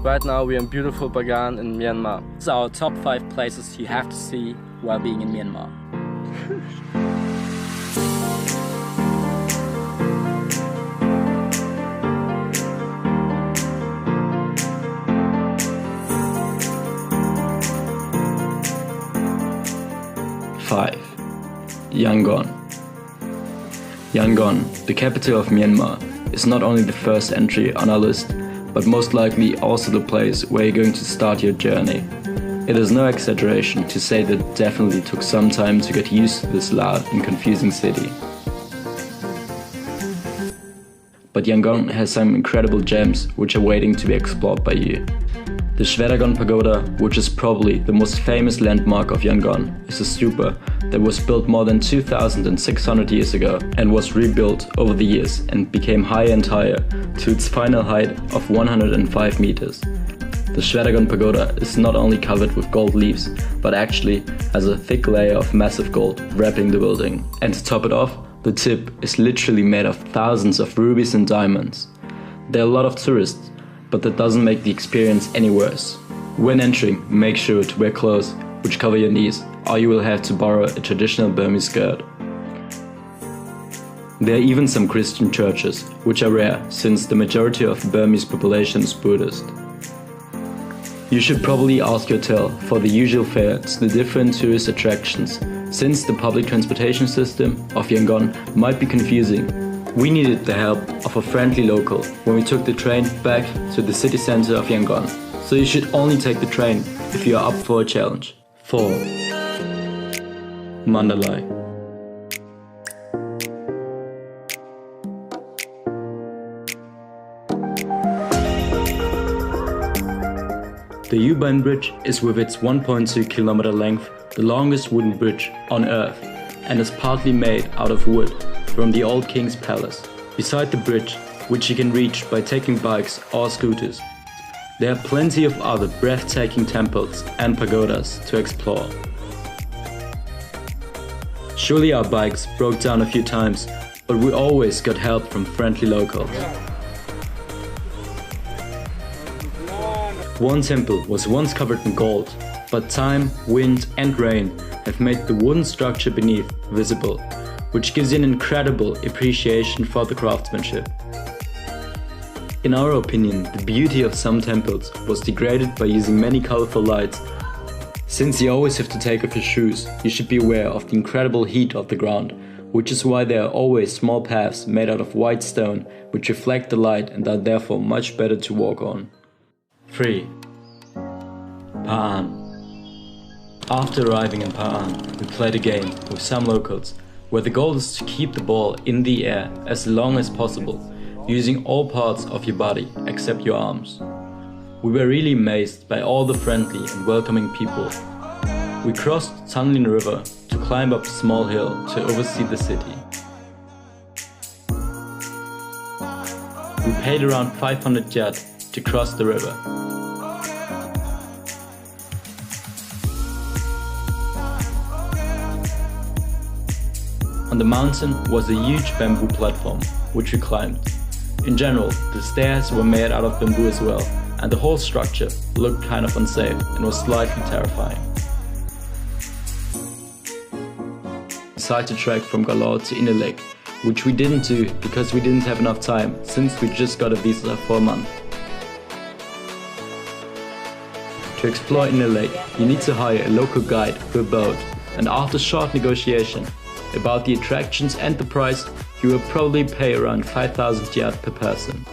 Right now we're in beautiful Bagan in Myanmar. These are our top 5 places you have to see while being in Myanmar. Five. Yangon. Yangon, the capital of Myanmar, is not only the first entry on our list, but most likely also the place where you're going to start your journey. It is no exaggeration to say that it definitely took some time to get used to this loud and confusing city. But Yangon has some incredible gems which are waiting to be explored by you. The Shwedagon Pagoda, which is probably the most famous landmark of Yangon, is a stupa that was built more than 2,600 years ago and was rebuilt over the years and became higher and higher to its final height of 105 meters. The Shwedagon Pagoda is not only covered with gold leaves, but actually has a thick layer of massive gold wrapping the building. And to top it off, the tip is literally made of thousands of rubies and diamonds. There are a lot of tourists, but that doesn't make the experience any worse. When entering, make sure to wear clothes which cover your knees, or you will have to borrow a traditional Burmese skirt. There are even some Christian churches, which are rare since the majority of the Burmese population is Buddhist. You should probably ask your hotel for the usual fare to the different tourist attractions, since the public transportation system of Yangon might be confusing. We needed the help of a friendly local when we took the train back to the city center of Yangon, so you should only take the train if you are up for a challenge. 4. Mandalay. The U-Bahn Bridge is with its 1.2 kilometer length the longest wooden bridge on Earth and is partly made out of wood from the old King's Palace. Beside the bridge, which you can reach by taking bikes or scooters, there are plenty of other breathtaking temples and pagodas to explore. Surely our bikes broke down a few times, but we always got help from friendly locals. One temple was once covered in gold, but time, wind and rain have made the wooden structure beneath visible, which gives you an incredible appreciation for the craftsmanship. In our opinion, the beauty of some temples was degraded by using many colorful lights. Since you always have to take off your shoes, you should be aware of the incredible heat of the ground, which is why there are always small paths made out of white stone which reflect the light and are therefore much better to walk on. 3. Pa'an. After arriving in Pa'an, we played a game with some locals where the goal is to keep the ball in the air as long as possible, using all parts of your body except your arms. We were really amazed by all the friendly and welcoming people. We crossed Tanglin River to climb up a small hill to oversee the city. We paid around 500 kyat to cross the river. On the mountain was a huge bamboo platform, which we climbed. In general, the stairs were made out of bamboo as well, and the whole structure looked kind of unsafe and was slightly terrifying. We decided to trek from Galore to Inner Lake, which we didn't do because we didn't have enough time since we just got a visa for a month. To explore Inner Lake, you need to hire a local guide with a boat, and after short negotiation about the attractions and the price, you will probably pay around 5,000 kyat per person.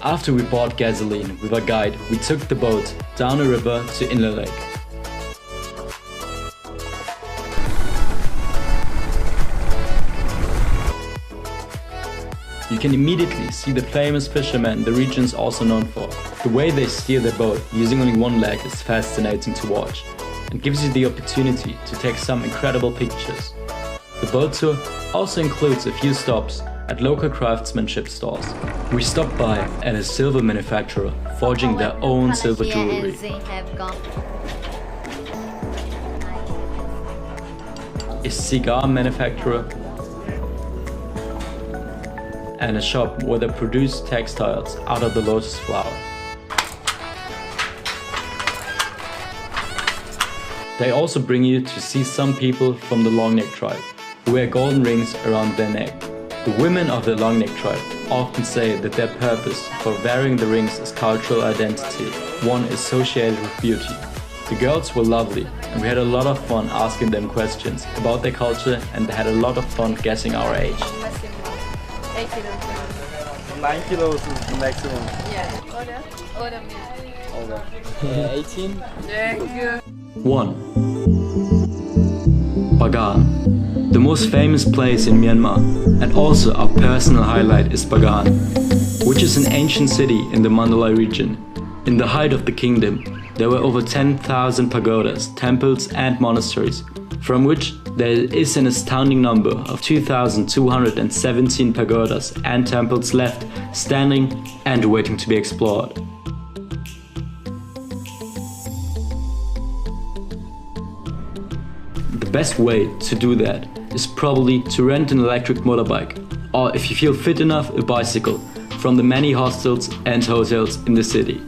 After we bought gasoline with our guide, we took the boat down a river to Inner Lake. You can immediately see the famous fishermen the region is also known for. The way they steer their boat using only one leg is fascinating to watch and gives you the opportunity to take some incredible pictures. The boat tour also includes a few stops at local craftsmanship stores. We stopped by at a silver manufacturer forging their own silver jewelry. A cigar manufacturer, and a shop where they produce textiles out of the lotus flower. They also bring you to see some people from the long neck tribe who wear golden rings around their neck. The women of the long neck tribe often say that their purpose for wearing the rings is cultural identity, one associated with beauty. The girls were lovely, and we had a lot of fun asking them questions about their culture, and they had a lot of fun guessing our age. 8 kilos. 9 kilos is the maximum. Yeah. Older means. Older. 18. Thank you. 1. Bagan. The most famous place in Myanmar, and also our personal highlight, is Bagan, which is an ancient city in the Mandalay region. In the height of the kingdom, there were over 10,000 pagodas, temples and monasteries, from which there is an astounding number of 2,217 pagodas and temples left, standing and waiting to be explored. The best way to do that is probably to rent an electric motorbike, or if you feel fit enough, a bicycle, from the many hostels and hotels in the city.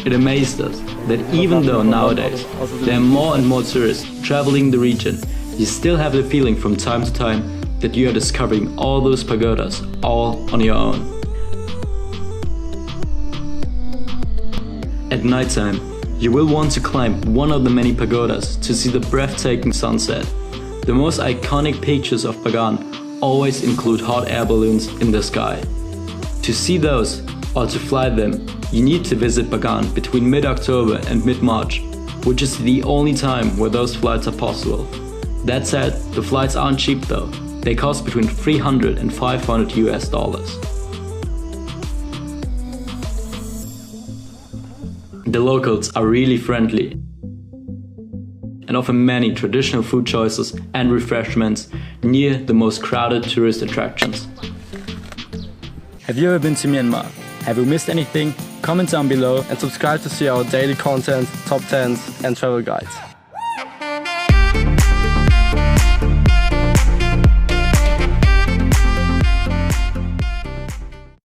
It amazed us that even though nowadays there are more and more tourists traveling the region, you still have the feeling from time to time that you are discovering all those pagodas all on your own. At nighttime, you will want to climb one of the many pagodas to see the breathtaking sunset. The most iconic pictures of Bagan always include hot air balloons in the sky. To see those, or to fly them, you need to visit Bagan between mid-October and mid-March, which is the only time where those flights are possible. That said, the flights aren't cheap though. They cost between $300 and $500 US. The locals are really friendly and offer many traditional food choices and refreshments near the most crowded tourist attractions. Have you ever been to Myanmar? Have you missed anything? Comment down below And subscribe to see our daily content, top 10s and travel guides.